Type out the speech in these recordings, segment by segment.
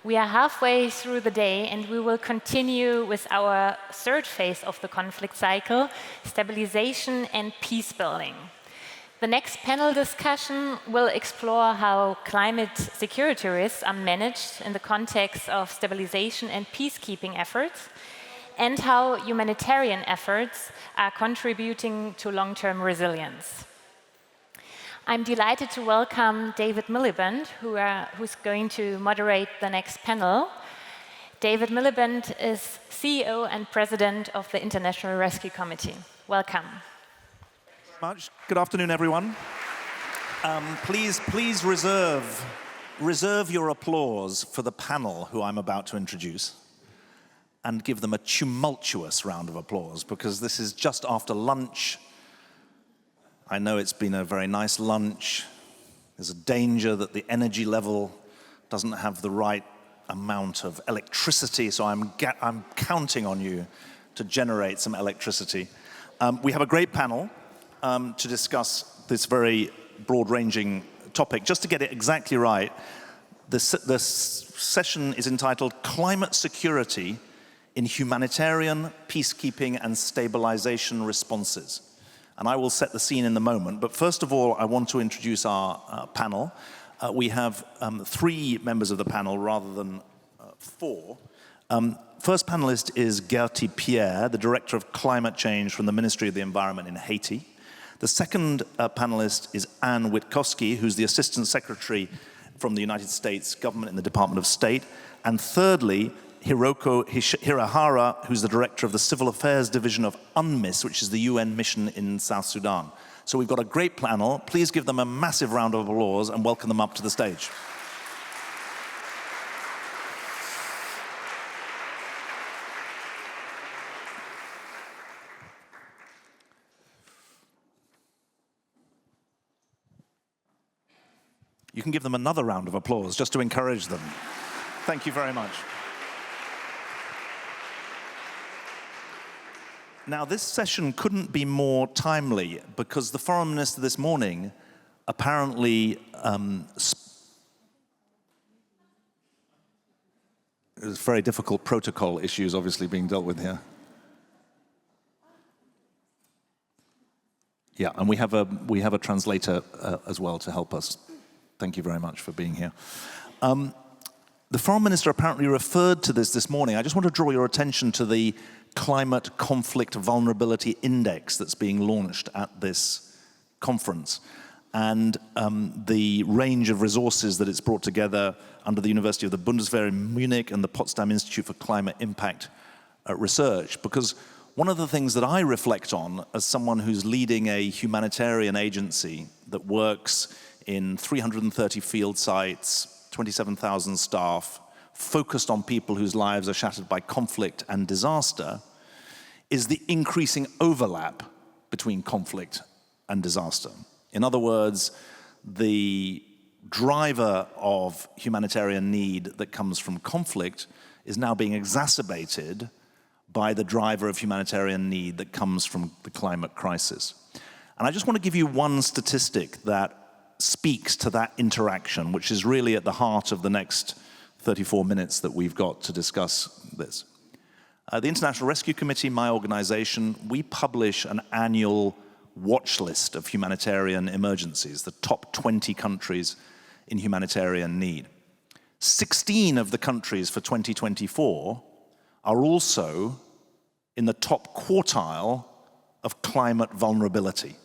We are halfway through the day and we will continue with our third phase of the conflict cycle, stabilization and peace building. The next panel discussion will explore how climate security risks are managed in the context of stabilization and peacekeeping efforts, and how humanitarian efforts are contributing to long-term resilience. I'm delighted to welcome David Miliband, who's going to moderate the next panel. David Miliband is CEO and President of the International Rescue Committee. Welcome. Much. Good afternoon, everyone. Please reserve your applause for the panel who I'm about to introduce, and give them a tumultuous round of applause, because this is just after lunch. I know it's been a very nice lunch. There's a danger that the energy level doesn't have the right amount of electricity, so I'm counting on you to generate some electricity. We have a great panel to discuss this very broad-ranging topic. Just to get it exactly right, this session is entitled Climate Security in Humanitarian, Peacekeeping and Stabilization Responses. And I will set the scene in a moment, but first of all, I want to introduce our panel. We have 3 members of the panel rather than 4. First panelist is Gertie Pierre, the Director of Climate Change from the Ministry of the Environment in Haiti. The second panelist is Anne Witkowsky, who's the Assistant Secretary from the United States Government in the Department of State. And thirdly, Hiroko Hirahara, who's the Director of the Civil Affairs Division of UNMISS, which is the UN mission in South Sudan. So we've got a great panel. Please give them a massive round of applause and welcome them up to the stage. You can give them another round of applause just to encourage them. Thank you very much. Now, this session couldn't be more timely because the Foreign Minister this morning apparently there's very difficult protocol issues obviously being dealt with here. Yeah, and we have a translator as well to help us. Thank you very much for being here. The Foreign Minister apparently referred to this morning. I just want to draw your attention to the Climate Conflict Vulnerability Index that's being launched at this conference, and the range of resources that it's brought together under the University of the Bundeswehr in Munich and the Potsdam Institute for Climate Impact Research. Because one of the things that I reflect on as someone who's leading a humanitarian agency that works in 330 field sites, 27,000 staff, focused on people whose lives are shattered by conflict and disaster, is the increasing overlap between conflict and disaster. In other words, the driver of humanitarian need that comes from conflict is now being exacerbated by the driver of humanitarian need that comes from the climate crisis. And I just want to give you one statistic that speaks to that interaction, which is really at the heart of the next 34 minutes that we've got to discuss this. The International Rescue Committee, my organization, we publish an annual watch list of humanitarian emergencies, the top 20 countries in humanitarian need. 16 of the countries for 2024 are also in the top quartile of climate vulnerability.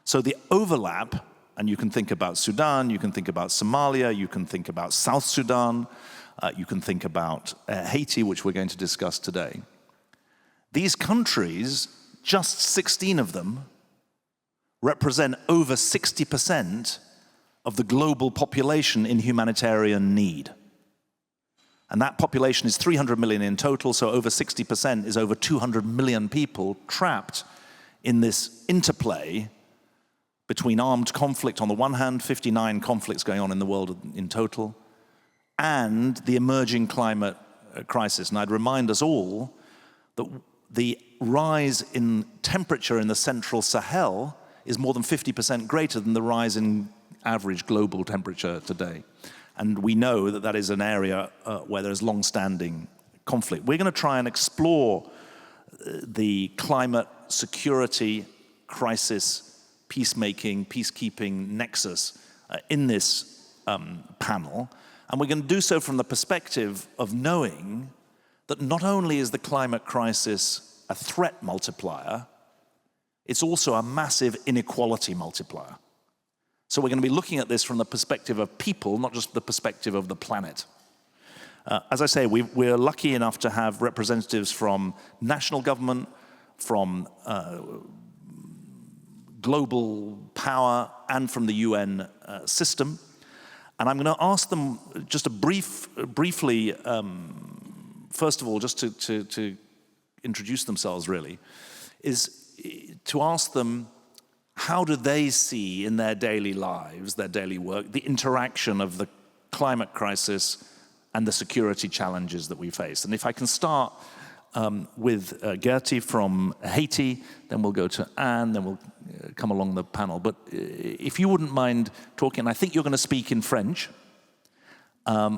So the overlap, and you can think about Sudan, you can think about Somalia, you can think about South Sudan, you can think about Haiti, which we're going to discuss today. These countries, just 16 of them, represent over 60% of the global population in humanitarian need. And that population is 300 million in total, so over 60% is over 200 million people trapped in this interplay between armed conflict on the one hand, 59 conflicts going on in the world in total, and the emerging climate crisis. And I'd remind us all that the rise in temperature in the central Sahel is more than 50% greater than the rise in average global temperature today. And we know that that is an area where there's long-standing conflict. We're going to try and explore the climate security crisis, peacemaking, peacekeeping nexus in this panel. And we're going to do so from the perspective of knowing that not only is the climate crisis a threat multiplier, it's also a massive inequality multiplier. So we're going to be looking at this from the perspective of people, not just the perspective of the planet. As I say, we're lucky enough to have representatives from national government, from global power, and from the UN system. And I'm going to ask them just briefly, first of all, just to introduce themselves really, is to ask them how do they see in their daily lives, their daily work, the interaction of the climate crisis and the security challenges that we face. And if I can start with Gertie from Haiti, then we'll go to Anne, then we'll come along the panel. But if you wouldn't mind talking, I think you're going to speak in French,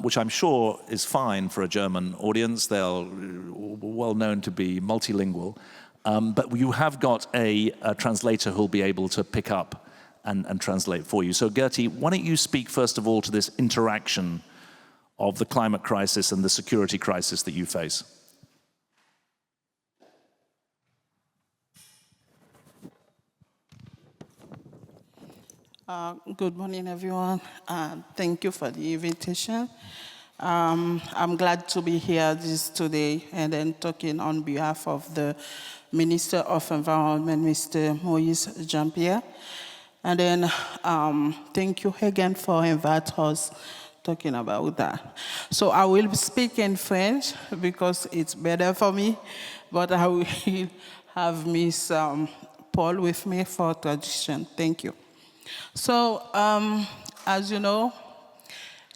which I'm sure is fine for a German audience. They're well known to be multilingual. But you have got a translator who'll be able to pick up and translate for you. So Gertie, why don't you speak first of all to this interaction of the climate crisis and the security crisis that you face? Good morning, everyone. Thank you for the invitation. I'm glad to be here today and then talking on behalf of the Minister of Environment, Mr. Moise Jean-Pierre. And then thank you again for inviting us talking about that. So I will speak in French because it's better for me, but I will have Miss Paul with me for traduction. Thank you. So, as you know,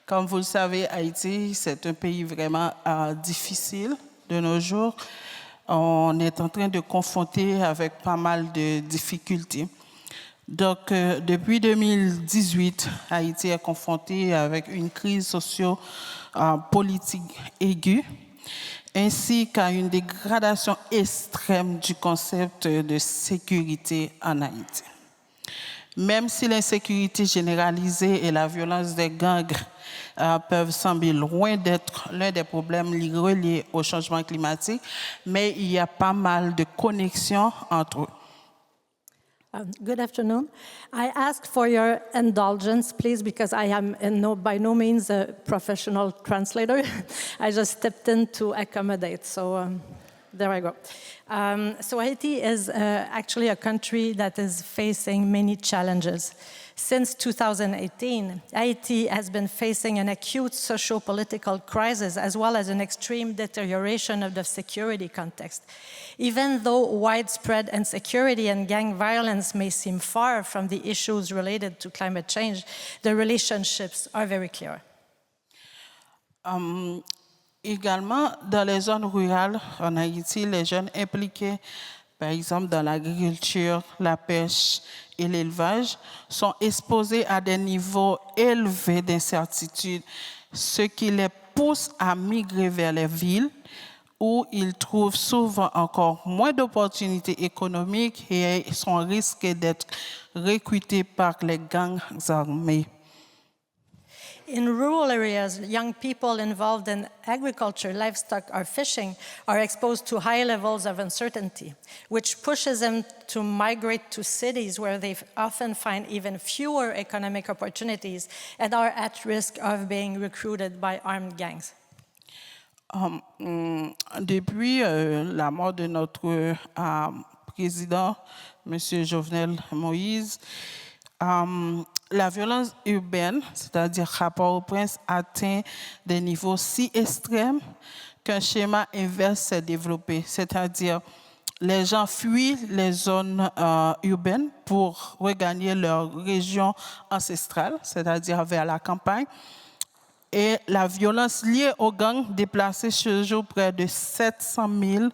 comme vous le savez, Haïti, c'est un pays vraiment difficile de nos jours. On est en train de confronter avec pas mal de difficultés. Donc, depuis 2018, Haïti est confronté avec une crise socio-politique aiguë, ainsi qu'à une dégradation extrême du concept de sécurité en Haïti. Même si l'insécurité généralisée et la violence des gangs peuvent sembler loin d'être l'un des problèmes reliés au changement climatique, mais il y a pas mal de connexions entre eux. Good afternoon. I ask for your indulgence, please, because I am by no means a professional translator. I just stepped in to accommodate, so there I go. So Haiti is actually a country that is facing many challenges. Since 2018, Haiti has been facing an acute socio-political crisis as well as an extreme deterioration of the security context. Even though widespread insecurity and gang violence may seem far from the issues related to climate change, the relationships are very clear. Également, dans les zones rurales en Haïti, les jeunes impliqués, par exemple dans l'agriculture, la pêche et l'élevage, sont exposés à des niveaux élevés d'incertitude, ce qui les pousse à migrer vers les villes où ils trouvent souvent encore moins d'opportunités économiques et sont risqués d'être recrutés par les gangs armés. In rural areas, young people involved in agriculture, livestock, or fishing are exposed to high levels of uncertainty, which pushes them to migrate to cities where they often find even fewer economic opportunities and are at risk of being recruited by armed gangs. Depuis la mort de notre président, M. Jovenel Moïse, la violence urbaine, c'est-à-dire rapport au prince, atteint des niveaux si extrêmes qu'un schéma inverse s'est développé. C'est-à-dire, les gens fuient les zones urbaines pour regagner leur région ancestrale, c'est-à-dire vers la campagne. Et la violence liée aux gangs déplacés ce jour près de 700 000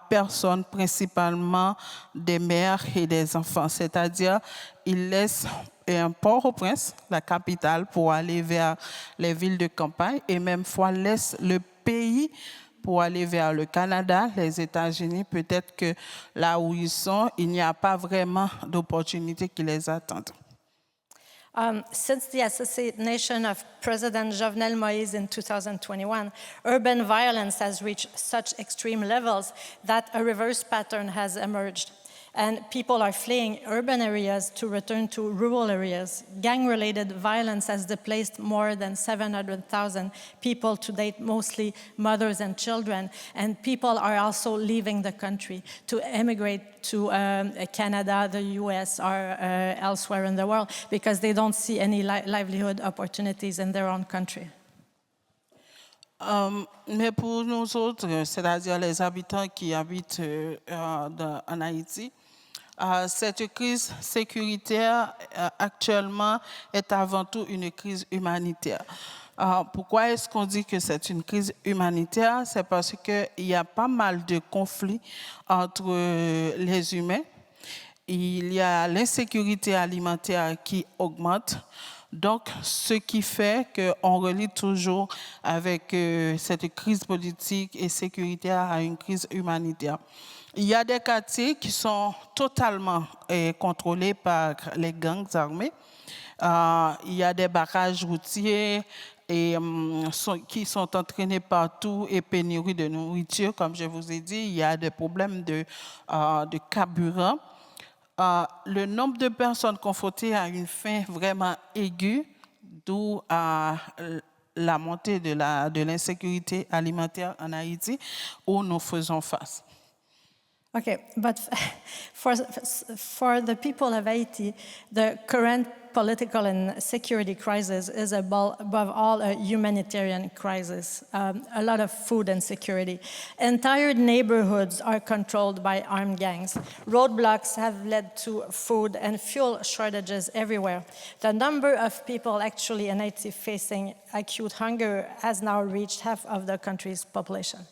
personnes, principalement des mères et des enfants. C'est-à-dire, ils laissent Port-au-Prince, la capitale, pour aller vers les villes de campagne et même fois laissent le pays pour aller vers le Canada, les États-Unis. Peut-être que là où ils sont, il n'y a pas vraiment d'opportunités qui les attendent. Since the assassination of President Jovenel Moïse in 2021, urban violence has reached such extreme levels that a reverse pattern has emerged. And people are fleeing urban areas to return to rural areas. Gang-related violence has displaced more than 700,000 people to date, mostly mothers and children. And people are also leaving the country to emigrate to Canada, the US, or elsewhere in the world because they don't see any livelihood opportunities in their own country. Mais pour nous autres, c'est-à-dire les habitants qui habitent en Haïti, cette crise sécuritaire actuellement est avant tout une crise humanitaire. Pourquoi est-ce qu'on dit que c'est une crise humanitaire? C'est parce qu'il y a pas mal de conflits entre les humains. Il y a l'insécurité alimentaire qui augmente. Donc, ce qui fait qu'on relie toujours avec cette crise politique et sécuritaire à une crise humanitaire. Il y a des quartiers qui sont totalement contrôlés par les gangs armés. Il y a des barrages routiers qui sont entraînés partout et pénurie de nourriture. Comme je vous ai dit, il y a des problèmes de carburant. Le nombre de personnes confrontées à une faim vraiment aiguë, d'où la montée de l'insécurité alimentaire en Haïti, où nous faisons face. Okay, but for the people of Haiti, the current political and security crisis is above all a humanitarian crisis, a lot of food insecurity. Entire neighborhoods are controlled by armed gangs. Roadblocks have led to food and fuel shortages everywhere. The number of people actually in Haiti facing acute hunger has now reached half of the country's population.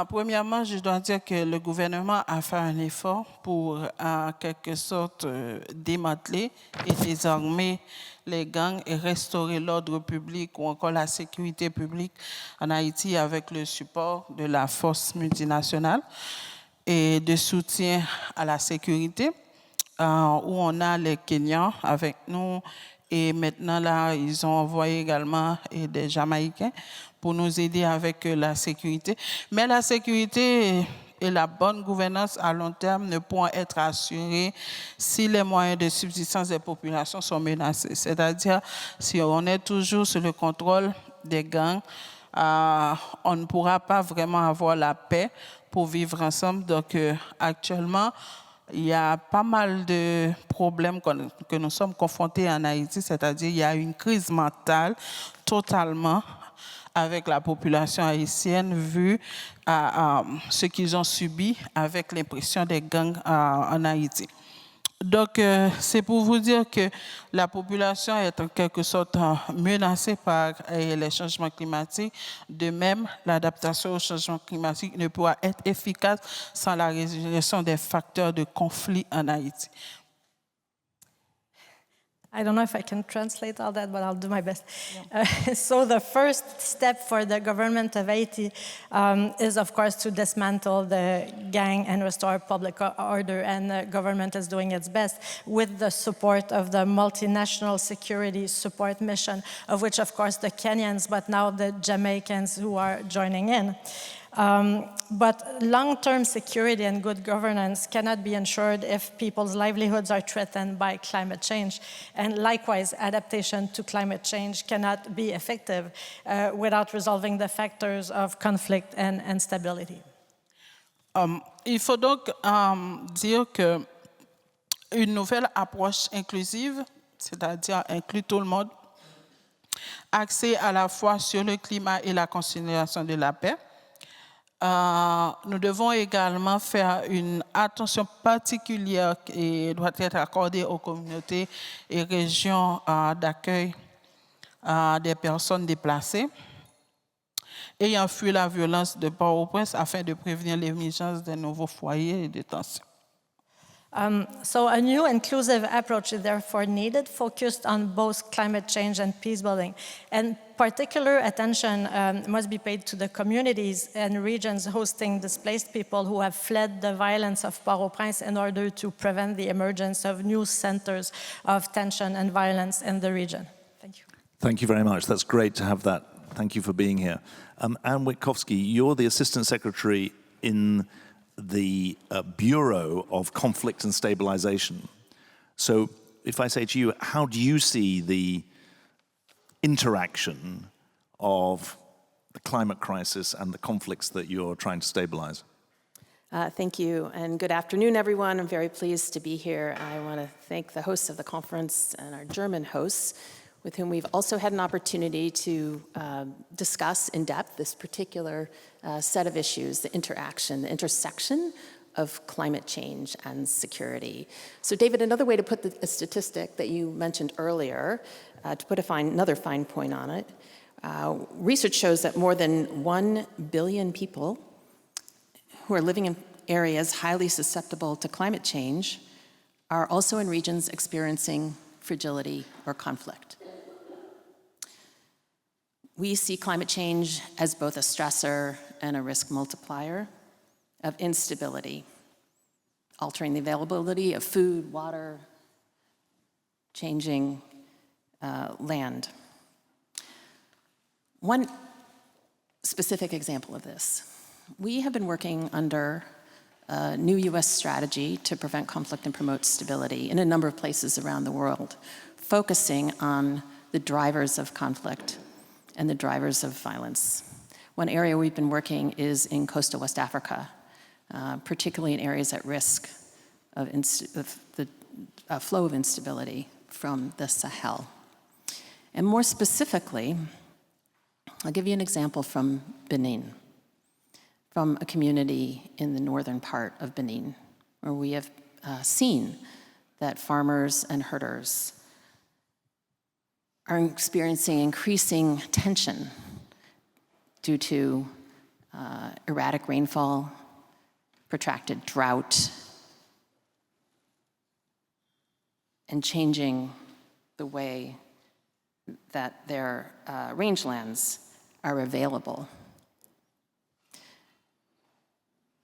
Premièrement, je dois dire que le gouvernement a fait un effort pour, en quelque sorte, démanteler et désarmer les gangs et restaurer l'ordre public ou encore la sécurité publique en Haïti avec le support de la force multinationale et de soutien à la sécurité, où on a les Kenyans avec nous. Et maintenant, là, ils ont envoyé également des Jamaïcains pour nous aider avec la sécurité. Mais la sécurité et la bonne gouvernance à long terme ne pourront être assurées si les moyens de subsistance des populations sont menacés. C'est-à-dire, si on est toujours sous le contrôle des gangs, on ne pourra pas vraiment avoir la paix pour vivre ensemble. Donc, actuellement, il y a pas mal de problèmes que nous sommes confrontés en Haïti, c'est-à-dire il y a une crise mentale totalement avec la population haïtienne vu ce qu'ils ont subi avec l'impression des gangs en Haïti. Donc, c'est pour vous dire que la population est en quelque sorte menacée par les changements climatiques. De même, l'adaptation au changement climatique ne pourra être efficace sans la résolution des facteurs de conflit en Haïti. I don't know if I can translate all that, but I'll do my best. Yeah. So the first step for the government of Haiti is, of course, to dismantle the gang and restore public order, and the government is doing its best with the support of the multinational security support mission, of which, of course, the Kenyans, but now the Jamaicans who are joining in. But long-term security and good governance cannot be ensured if people's livelihoods are threatened by climate change. And likewise, adaptation to climate change cannot be effective without resolving the factors of conflict and instability. Il faut donc dire qu'une nouvelle approche inclusive, c'est-à-dire inclut tout le monde, axée à la fois sur le climat et la conciliation de la paix. Nous devons également faire une attention particulière qui doit être accordée aux communautés et régions d'accueil des personnes déplacées. ayant fui la violence de Port-au-Prince afin de prévenir l'émergence de nouveaux foyers et de tensions. So a new inclusive approach is therefore needed, focused on both climate change and peace building. And particular attention must be paid to the communities and regions hosting displaced people who have fled the violence of Port-au-Prince in order to prevent the emergence of new centers of tension and violence in the region. Thank you. Thank you very much. That's great to have that. Thank you for being here. Anne Witkowsky, you're the Assistant Secretary in the Bureau of Conflict and Stabilization. So if I say to you, how do you see the interaction of the climate crisis and the conflicts that you're trying to stabilize? Thank you, and good afternoon, everyone. I'm very pleased to be here. I want to thank the hosts of the conference and our German hosts, with whom we've also had an opportunity to discuss in depth this particular set of issues, the interaction, the intersection of climate change and security. So David, another way to put a statistic that you mentioned earlier, to put another fine point on it, research shows that more than 1 billion people who are living in areas highly susceptible to climate change are also in regions experiencing fragility or conflict. We see climate change as both a stressor and a risk multiplier of instability, altering the availability of food, water, changing land. One specific example of this, we have been working under a new US strategy to prevent conflict and promote stability in a number of places around the world, focusing on the drivers of conflict and the drivers of violence. One area we've been working is in coastal West Africa, particularly in areas at risk of the flow of instability from the Sahel. And more specifically, I'll give you an example from Benin, from a community in the northern part of Benin, where we have seen that farmers and herders are experiencing increasing tension due to erratic rainfall, protracted drought, and changing the way that their rangelands are available.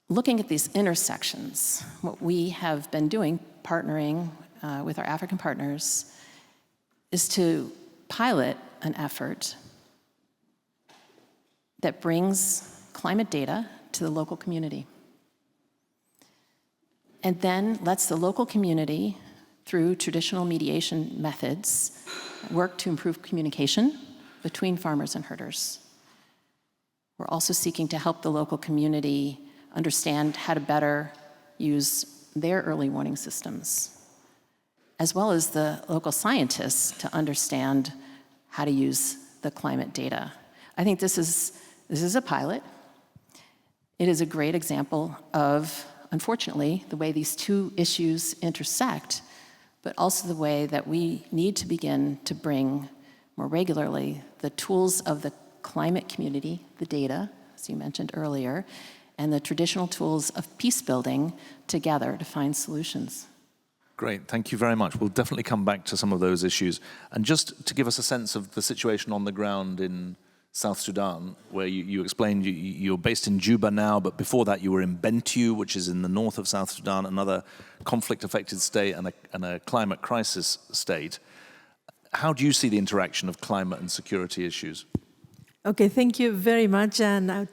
Looking at these intersections, what we have been doing, partnering with our African partners, is to pilot an effort that brings climate data to the local community, and then lets the local community, through traditional mediation methods, work to improve communication between farmers and herders. We're also seeking to help the local community understand how to better use their early warning systems, as well as the local scientists to understand how to use the climate data. I think this is a pilot. It is a great example of, unfortunately, the way these two issues intersect, but also the way that we need to begin to bring more regularly the tools of the climate community, the data, as you mentioned earlier, and the traditional tools of peace building together to find solutions. Great, thank you very much. We'll definitely come back to some of those issues. And just to give us a sense of the situation on the ground in South Sudan, where you explained you're based in Juba now, but before that you were in Bentiu, which is in the north of South Sudan, another conflict-affected state and a climate crisis state. How do you see the interaction of climate and security issues? Okay, thank you very much, and I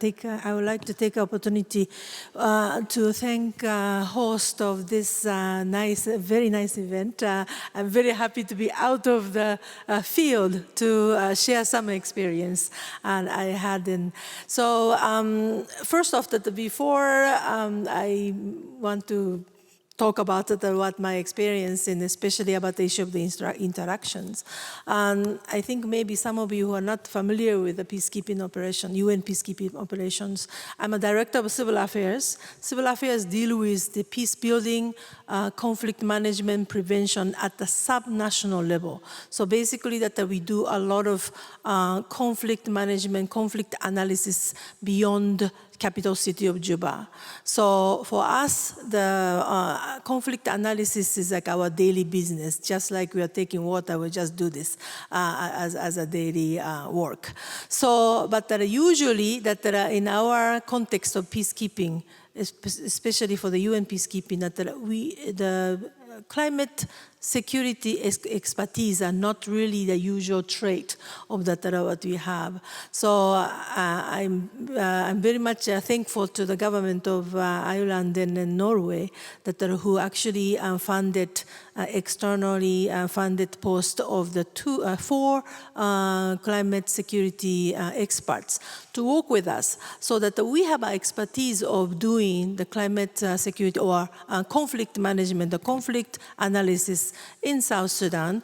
would like to take the opportunity to thank host of this very nice event. I'm very happy to be out of the field to share some experience, and I had in. So first off, before I want to talk about what my experience and especially about the issue of the interactions. And I think maybe some of you who are not familiar with the peacekeeping operation, UN peacekeeping operations, I'm a director of civil affairs. Civil affairs deal with the peace building, conflict management, prevention at the sub-national level. So basically that we do a lot of conflict management, conflict analysis beyond capital city of Juba. So for us, the conflict analysis is like our daily business. Just like we are taking water, we just do this as a daily work. So, but usually that in our context of peacekeeping, especially for the UN peacekeeping, that the climate security expertise are not really the usual trait of that what we have. So I'm very much thankful to the government of Ireland and Norway that who actually funded externally funded post of the four climate security experts to work with us so that we have an expertise of doing the climate security or conflict management, the conflict analysis in South Sudan.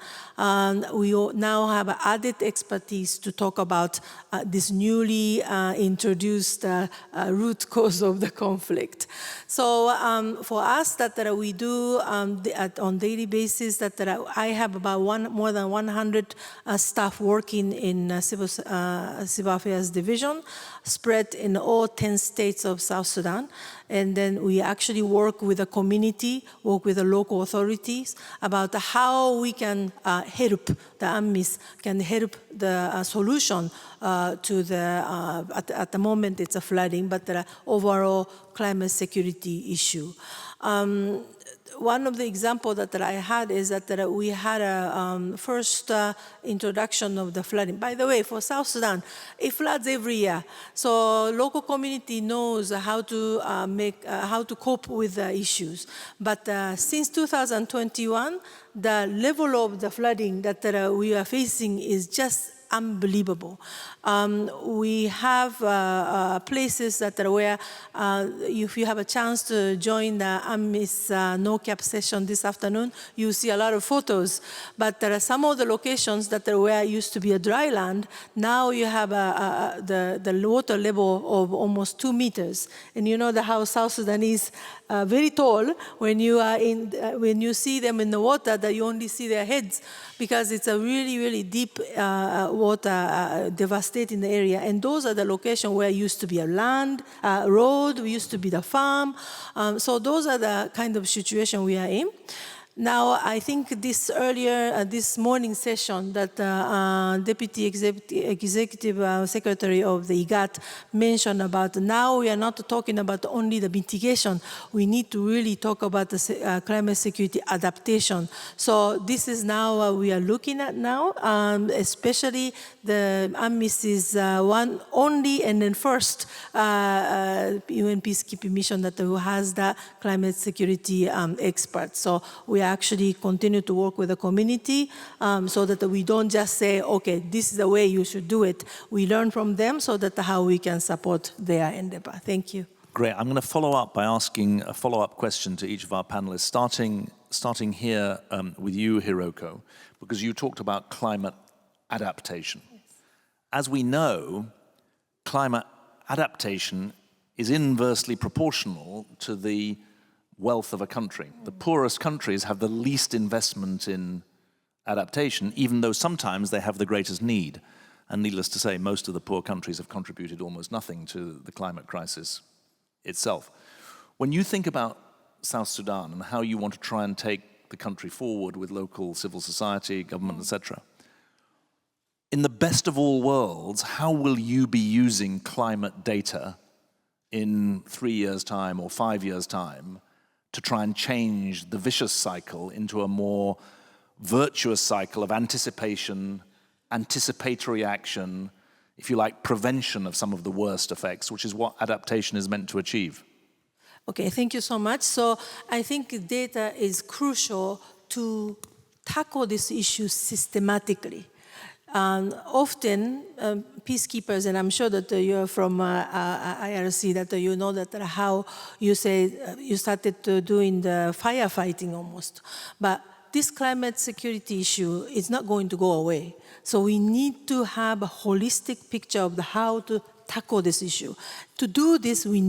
We now have added expertise to talk about this newly introduced root cause of the conflict. So for us that we do on daily basis that I have about more than 100 staff working in civil affairs division, spread in all 10 states of South Sudan. And then we actually work with the community, work with the local authorities about how we can help the AMIS, can help the solution to the, at the moment it's a flooding, but the overall climate security issue. One of the examples that I had is that we had a first introduction of the flooding. By the way, for South Sudan, it floods every year. So local community knows how to how to cope with the issues. But since 2021, the level of the flooding that we are facing is just unbelievable. We have places that are where, if you have a chance to join the AMIS no-cap session this afternoon, you see a lot of photos. But there are some of the locations that are where used to be a dry land. Now you have the water level of almost 2 meters. And you know how South Sudan is very tall. When you are when you see them in the water, that you only see their heads because it's a really, really deep water devastating the area. And those are the locations where used to be a land, road, used to be the farm. So those are the kind of situation we are in. Now, I think this morning session that Deputy Executive Secretary of the IGAT mentioned about now we are not talking about only the mitigation. We need to really talk about the climate security adaptation. So this is now what we are looking at now, especially the AMIS is one only and then first UN peacekeeping mission that who has the climate security experts. So we actually continue to work with the community so that we don't just say, okay, this is the way you should do it. We learn from them so that how we can support their endeavor. Thank you. Great. I'm going to follow up by asking a follow-up question to each of our panelists, starting here with you, Hiroko, because you talked about climate adaptation. Yes. As we know, climate adaptation is inversely proportional to the wealth of a country. The poorest countries have the least investment in adaptation, even though sometimes they have the greatest need. And needless to say, most of the poor countries have contributed almost nothing to the climate crisis itself. When you think about South Sudan and how you want to try and take the country forward with local civil society, government, etc., in the best of all worlds, how will you be using climate data in 3 years' time or 5 years' time to try and change the vicious cycle into a more virtuous cycle of anticipation, anticipatory action, if you like, prevention of some of the worst effects, which is what adaptation is meant to achieve? Okay, thank you so much. So I think data is crucial to tackle this issue systematically. Often, peacekeepers, and I'm sure that you're from IRC, that you know that how you say you started doing the firefighting almost. But this climate security issue is not going to go away. So we need to have a holistic picture of how to tackle this issue. To do this, we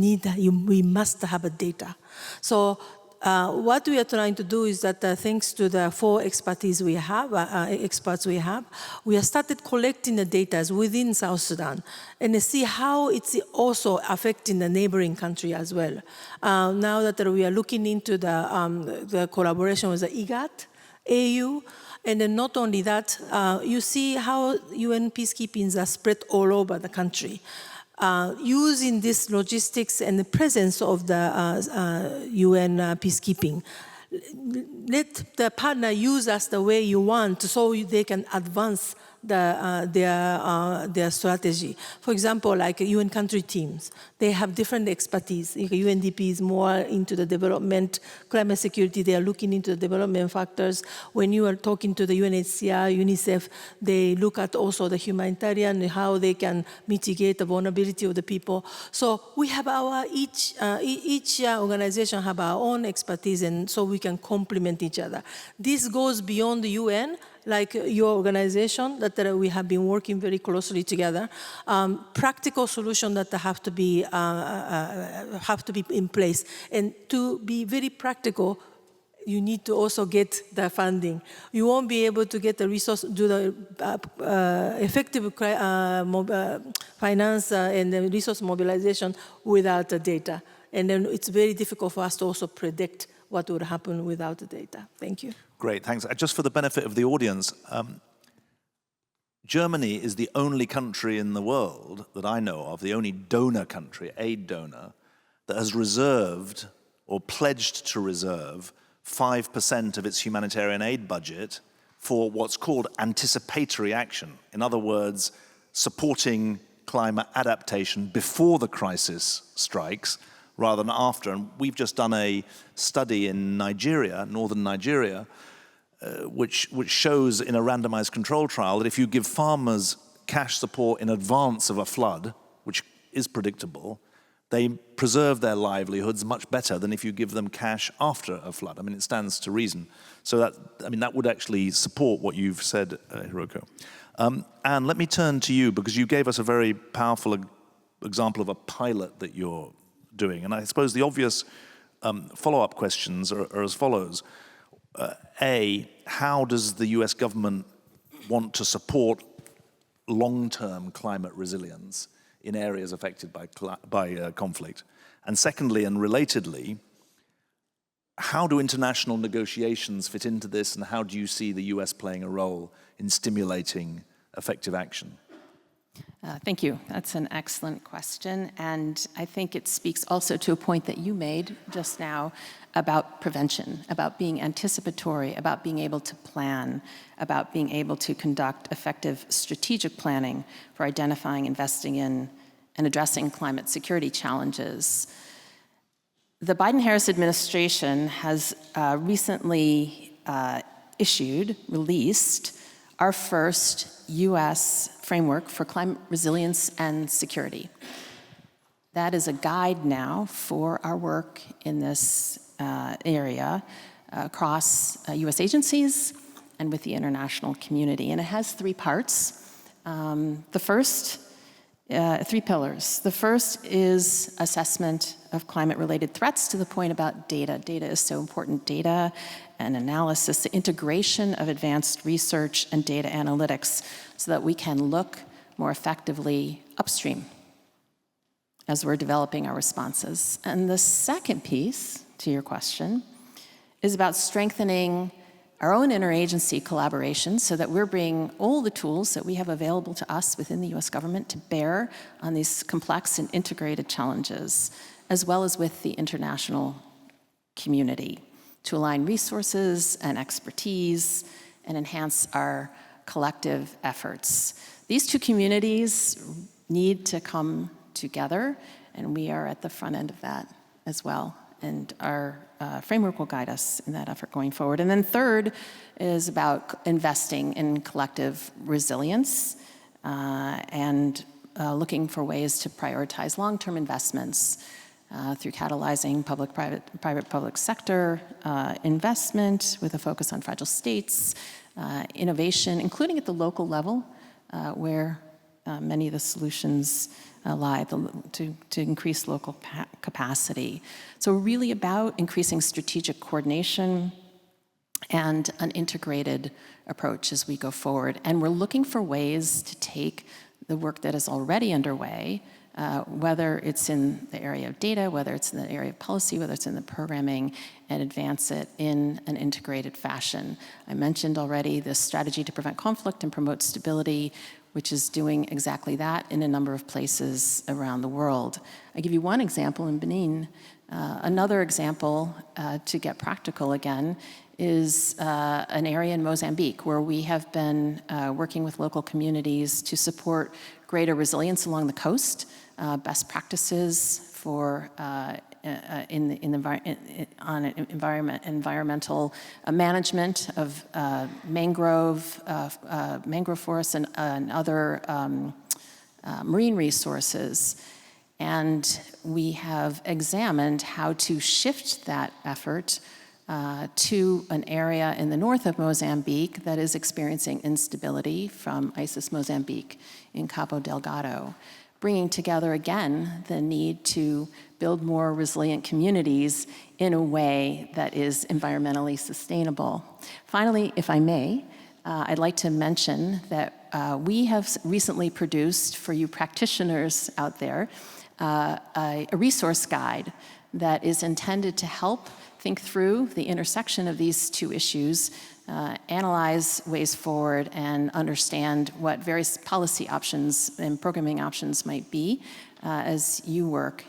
must have a data. So what we are trying to do is that thanks to the 4 experts we have, we have started collecting the data within South Sudan and see how it's also affecting the neighboring country as well. Now that we are looking into the collaboration with the IGAT, AU, and then not only that, you see how UN peacekeepings are spread all over the country. Using this logistics and the presence of the UN peacekeeping. Let the partner use us the way you want so they can advance their strategy. For example, like UN country teams, they have different expertise. UNDP is more into the development, climate security, they are looking into the development factors. When you are talking to the UNHCR, UNICEF, they look at also the humanitarian, how they can mitigate the vulnerability of the people. So we have each organization have our own expertise, and so we can complement each other. This goes beyond the UN, like your organization, that we have been working very closely together. Practical solutions that have to be in place. And to be very practical, you need to also get the funding. You won't be able to get the resource, do the effective finance and the resource mobilization without the data. And then it's very difficult for us to also predict what would happen without the data. Thank you. Great, thanks. Just for the benefit of the audience, Germany is the only country in the world that I know of, the only donor country, aid donor, that has reserved or pledged to reserve 5% of its humanitarian aid budget for what's called anticipatory action. In other words, supporting climate adaptation before the crisis strikes rather than after. And we've just done a study in Nigeria, northern Nigeria, which shows in a randomized control trial that if you give farmers cash support in advance of a flood, which is predictable, they preserve their livelihoods much better than if you give them cash after a flood. I mean, it stands to reason. So that would actually support what you've said, Hiroko. Anne, let me turn to you, because you gave us a very powerful example of a pilot that you're doing. And I suppose the obvious follow-up questions are as follows. A, how does the US government want to support long-term climate resilience in areas affected by conflict? And secondly, and relatedly, how do international negotiations fit into this, and how do you see the US playing a role in stimulating effective action? Thank you. That's an excellent question. And I think it speaks also to a point that you made just now about prevention, about being anticipatory, about being able to plan, about being able to conduct effective strategic planning for identifying, investing in, and addressing climate security challenges. The Biden-Harris administration has recently released our first US framework for climate resilience and security. That is a guide now for our work in this area across US agencies and with the international community. And it has 3 parts. The first, 3 pillars. The first is assessment of climate-related threats, to the point about data. Data is so important. Data and analysis, the integration of advanced research and data analytics, so that we can look more effectively upstream as we're developing our responses. And the second piece to your question is about strengthening our own interagency collaboration, so that we're bringing all the tools that we have available to us within the US government to bear on these complex and integrated challenges, as well as with the international community, to align resources and expertise and enhance our collective efforts. These 2 communities need to come together, and we are at the front end of that as well. and our framework will guide us in that effort going forward. And then third is about investing in collective resilience and looking for ways to prioritize long-term investments through catalyzing private-public sector investment with a focus on fragile states, innovation, including at the local level, where many of the solutions lie to increase local capacity. So really about increasing strategic coordination and an integrated approach as we go forward. And we're looking for ways to take the work that is already underway, whether it's in the area of data, whether it's in the area of policy, whether it's in the programming, and advance it in an integrated fashion. I mentioned already the strategy to prevent conflict and promote stability, which is doing exactly that in a number of places around the world. I give you one example in Benin. Another example, to get practical again, is an area in Mozambique where we have been working with local communities to support greater resilience along the coast, best practices for environmental management of mangrove forests and other marine resources. And we have examined how to shift that effort to an area in the north of Mozambique that is experiencing instability from ISIS Mozambique in Cabo Delgado, bringing together again the need to build more resilient communities in a way that is environmentally sustainable. Finally, if I may, I'd like to mention that we have recently produced, for you practitioners out there, a resource guide that is intended to help think through the intersection of these two issues, analyze ways forward, and understand what various policy options and programming options might be as you work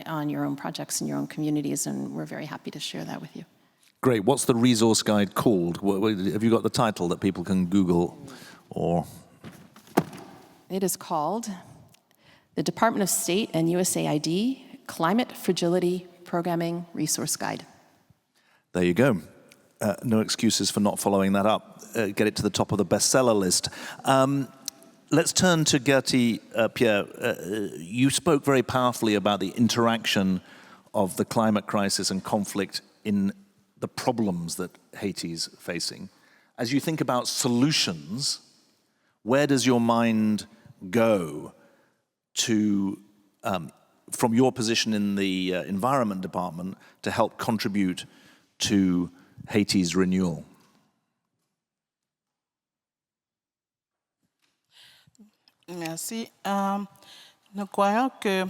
on your own projects in your own communities, and we're very happy to share that with you. Great. What's the resource guide called? Have you got the title that people can Google or? It is called the Department of State and USAID Climate Fragility Programming Resource Guide. There you go. No excuses for not following that up. Get it to the top of the bestseller list. Let's turn to Gertie, Pierre. You spoke very powerfully about the interaction of the climate crisis and conflict in the problems that Haiti's facing. As you think about solutions, where does your mind go to, from your position in the Environment Department, to help contribute to Haiti's renewal? Merci. Nous croyons que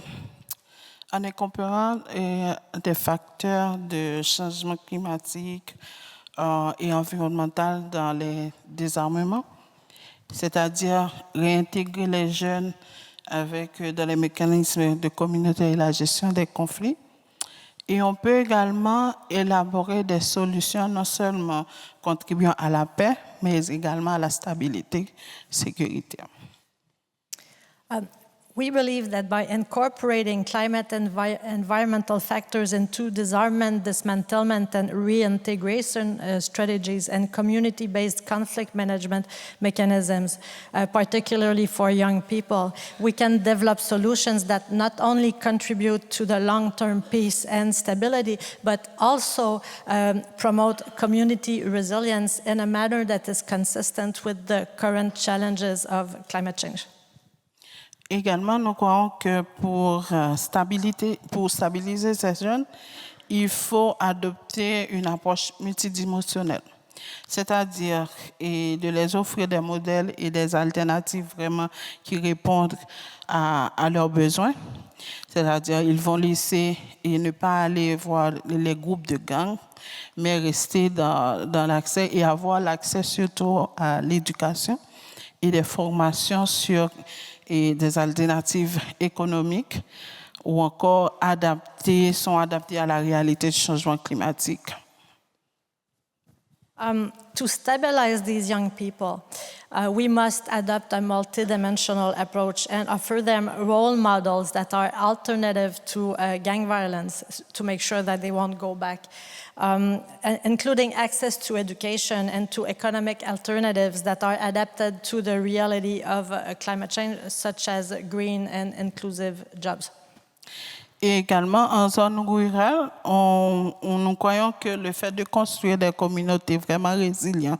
en incorporant des facteurs de changement climatique et environnemental dans les désarmements, c'est-à-dire réintégrer les jeunes dans les mécanismes de communauté et la gestion des conflits. Et on peut également élaborer des solutions non seulement contribuant à la paix, mais également à la stabilité sécuritaire. We believe that by incorporating climate and environmental factors into disarmament, dismantlement, and reintegration strategies and community-based conflict management mechanisms, particularly for young people, we can develop solutions that not only contribute to the long-term peace and stability, but also promote community resilience in a manner that is consistent with the current challenges of climate change. Également, nous croyons que pour stabiliser ces jeunes, il faut adopter une approche multidimensionnelle, c'est-à-dire de les offrir des modèles et des alternatives vraiment qui répondent à leurs besoins. C'est-à-dire ils vont laisser et ne pas aller voir les groupes de gangs, mais rester dans l'accès et avoir l'accès surtout à l'éducation et des formations sur et des alternatives économiques ou encore sont adaptées à la réalité du changement climatique. To stabilize these young people, we must adopt a multidimensional approach and offer them role models that are alternative to gang violence to make sure that they won't go back, including access to education and to economic alternatives that are adapted to the reality of climate change, such as green and inclusive jobs. Et également, en zone rurale, nous croyons que le fait de construire des communautés vraiment résilientes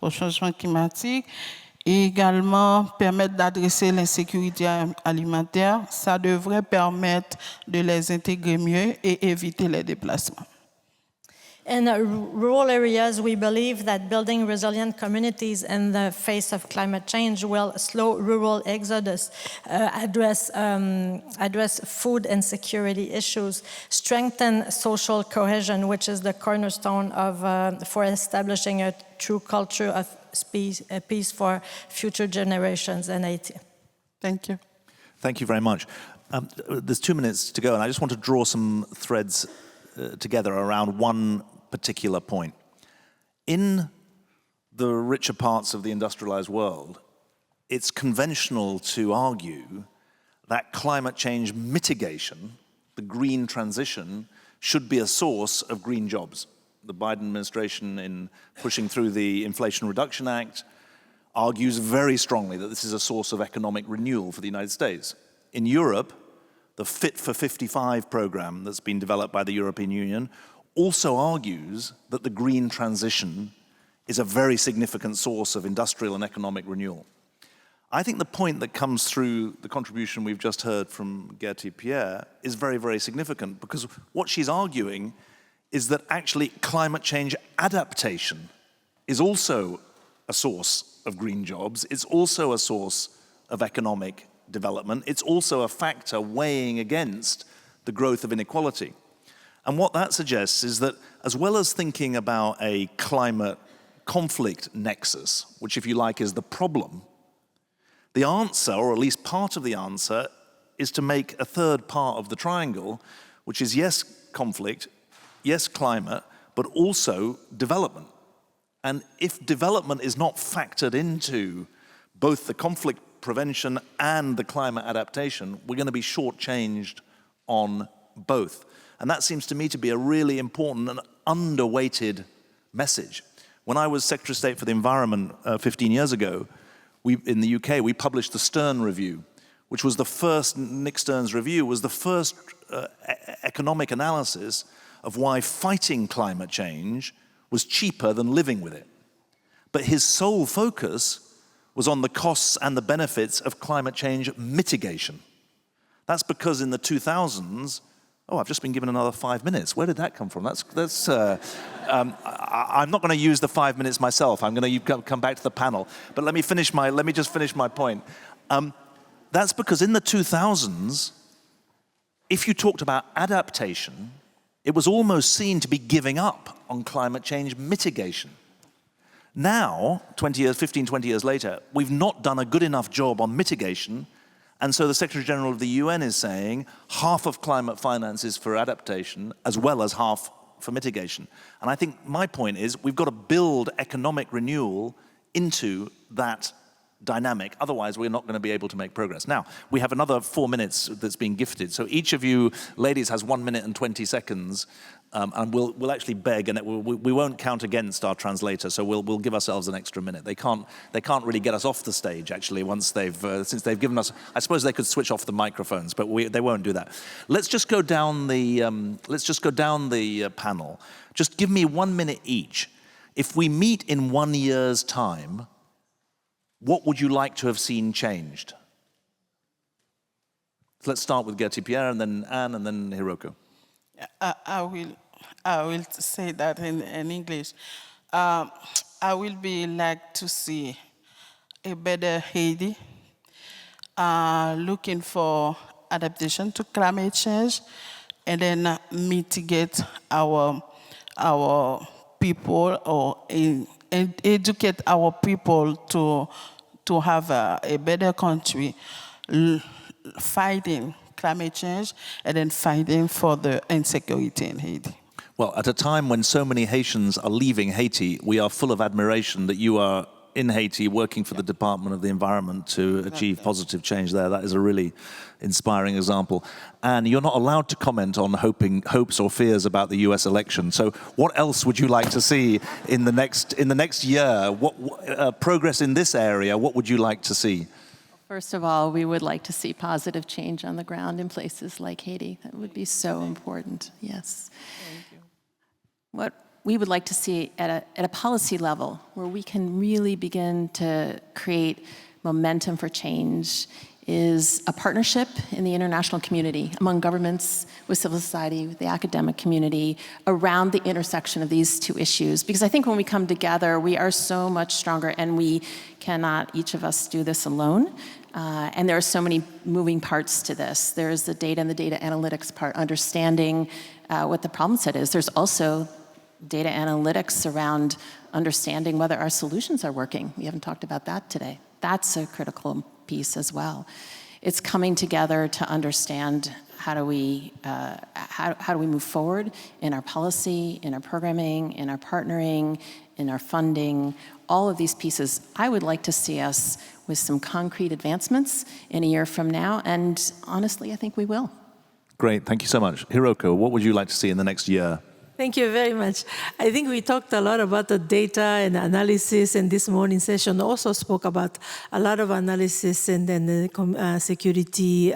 au changement climatique et également permettre d'adresser l'insécurité alimentaire, ça devrait permettre de les intégrer mieux et éviter les déplacements. In rural areas, we believe that building resilient communities in the face of climate change will slow rural exodus, address food insecurity issues, strengthen social cohesion, which is the cornerstone for establishing a true culture of peace for future generations in Haiti. Thank you. Thank you very much. There's 2 minutes to go, and I just want to draw some threads together around one particular point. In the richer parts of the industrialized world, it's conventional to argue that climate change mitigation, the green transition, should be a source of green jobs. The Biden administration, in pushing through the Inflation Reduction Act, argues very strongly that this is a source of economic renewal for the United States. In Europe, the Fit for 55 program that's been developed by the European Union also argues that the green transition is a very significant source of industrial and economic renewal. I think the point that comes through the contribution we've just heard from Gertie Pierre is very, very significant, because what she's arguing is that actually climate change adaptation is also a source of green jobs. It's also a source of economic development. It's also a factor weighing against the growth of inequality. And what that suggests is that, as well as thinking about a climate conflict nexus, which, if you like, is the problem, the answer, or at least part of the answer, is to make a third part of the triangle, which is yes, conflict, yes, climate, but also development. And if development is not factored into both the conflict prevention and the climate adaptation, we're going to be shortchanged on both. And that seems to me to be a really important and underweighted message. When I was Secretary of State for the Environment 15 years ago, in the UK, we published the Stern Review, which was the first, Nick Stern's review, was the first economic analysis of why fighting climate change was cheaper than living with it. But his sole focus was on the costs and the benefits of climate change mitigation. That's because in the 2000s, I've just been given another 5 minutes. Where did that come from? I'm not going to use the 5 minutes myself. I'm going to come back to the panel. But let me just finish my point. That's because in the 2000s, if you talked about adaptation, it was almost seen to be giving up on climate change mitigation. Now, 15, 20 years later, we've not done a good enough job on mitigation. And so the Secretary General of the UN is saying half of climate finance is for adaptation as well as half for mitigation. And I think my point is we've got to build economic renewal into that dynamic. Otherwise, we're not going to be able to make progress. Now, we have another 4 minutes that's being gifted. So each of you ladies has 1 minute and 20 seconds. And we'll actually beg, and we won't count against our translator, so we'll give ourselves an extra minute. They can't really get us off the stage, actually, once since they've given us. I suppose they could switch off the microphones, but they won't do that. Let's just go down the panel. Just give me 1 minute each. If we meet in 1 year's time, what would you like to have seen changed? So let's start with Gertie Pierre, and then Anne, and then Hiroko. I will say that in English. I will be like to see a better Haiti, looking for adaptation to climate change, and then mitigate our people, or educate our people to have a better country, fighting climate change and then fighting for the insecurity in Haiti. Well, at a time when so many Haitians are leaving Haiti, we are full of admiration that you are in Haiti working for the Department of the Environment to achieve positive change there. That is a really inspiring example. And you're not allowed to comment on hopes or fears about the US election. So what else would you like to see in the next year? What progress in this area, what would you like to see? First of all, we would like to see positive change on the ground in places like Haiti. That would be so important, yes. Thank you. What we would like to see at a policy level where we can really begin to create momentum for change is a partnership in the international community among governments, with civil society, with the academic community, around the intersection of these two issues. Because I think when we come together, we are so much stronger, and we cannot, each of us, do this alone. And there are so many moving parts to this. There's the data and the data analytics part, understanding what the problem set is. There's also data analytics around understanding whether our solutions are working. We haven't talked about that today. That's a critical piece as well. It's coming together to understand how do we move forward in our policy, in our programming, in our partnering, in our funding, all of these pieces. I would like to see us with some concrete advancements in a year from now, and honestly, I think we will. Great, thank you so much. Hiroko, what would you like to see in the next year? Thank you very much. I think we talked a lot about the data and analysis, and this morning session also spoke about a lot of analysis and then the security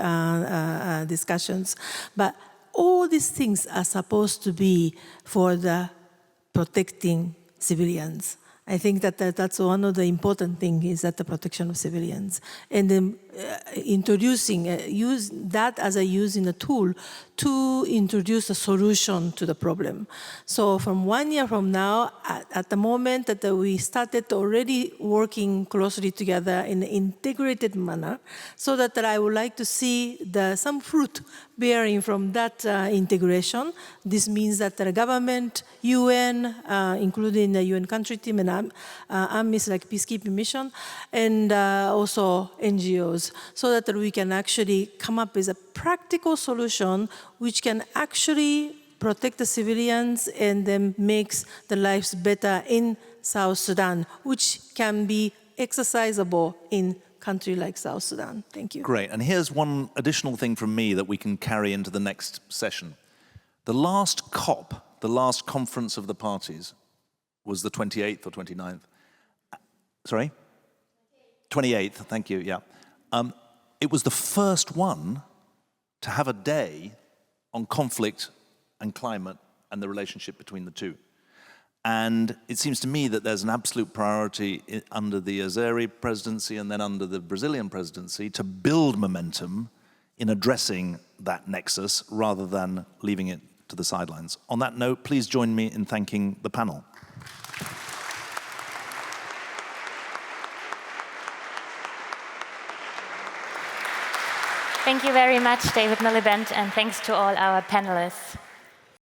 discussions. But all these things are supposed to be for the protecting civilians. I think that's one of the important things, is that the protection of civilians. And then use that as using a tool to introduce a solution to the problem. So from 1 year from now, at the moment that we started already working closely together in an integrated manner, so that I would like to see some fruit bearing from that integration. This means that the government, UN, including the UN country team and armies like peacekeeping mission, and also NGOs, so that we can actually come up with a practical solution which can actually protect the civilians and then makes the lives better in South Sudan, which can be exercisable in country like South Sudan. Thank you. Great, and here's one additional thing from me that we can carry into the next session. The last COP, the last Conference of the Parties, was the 28th or 29th. Sorry? 28th, thank you, yeah. It was the first one to have a day on conflict and climate and the relationship between the two. And it seems to me that there's an absolute priority under the Azeri presidency and then under the Brazilian presidency to build momentum in addressing that nexus rather than leaving it to the sidelines. On that note, please join me in thanking the panel. Thank you very much, David Miliband, and thanks to all our panelists.